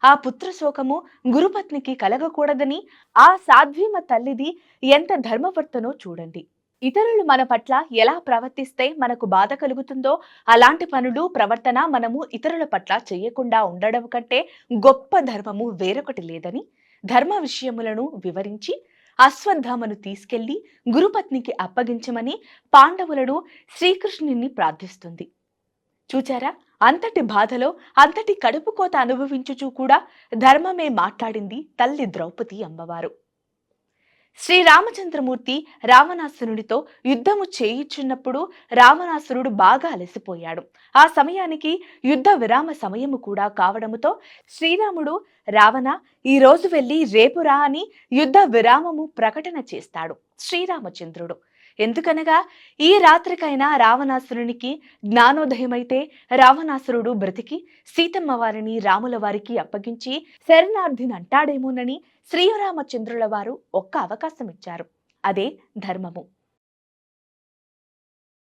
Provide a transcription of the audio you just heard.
ఆ పుత్ర శోకము గురుపత్నికి కలగకూడదని ఆ సాధ్వీమ తల్లిది ఎంత ధర్మవర్తనో చూడండి. ఇతరులు మన పట్ల ఎలా ప్రవర్తిస్తే మనకు బాధ కలుగుతుందో అలాంటి పనులు, ప్రవర్తన మనము ఇతరుల పట్ల చెయ్యకుండా ఉండడం కంటే గొప్ప ధర్మము వేరొకటి లేదని ధర్మ విషయములను వివరించి అశ్వత్థామను తీసుకెళ్లి గురుపత్నికి అప్పగించమని పాండవులను శ్రీకృష్ణుని ప్రార్థిస్తుంది. చూచారా? అంతటి బాధలో అంతటి కడుపు కోత అనుభవించుచూ కూడా ధర్మమే మాట్లాడింది తల్లి ద్రౌపది అమ్మవారు. శ్రీరామచంద్రమూర్తి రావణాసురుడితో యుద్ధము చేయుచున్నప్పుడు రావణాసురుడు బాగా అలసిపోయాడు. ఆ సమయానికి యుద్ధ విరామ సమయము కూడా కావడముతో శ్రీరాముడు రావణ ఈ రోజు వెళ్లి రేపు రా అని యుద్ధ విరామము ప్రకటన చేస్తాడు శ్రీరామచంద్రుడు. ఎందుకనగా ఈ రాత్రికైనా రావణాసురునికి జ్ఞానోదయమైతే రావణాసురుడు బ్రతికి సీతమ్మ వారిని రాముల వారికి అప్పగించి శరణార్థిని అంటాడేమోనని శ్రీరామచంద్రుల వారు ఒక్క అవకాశం ఇచ్చారు. అదే ధర్మము.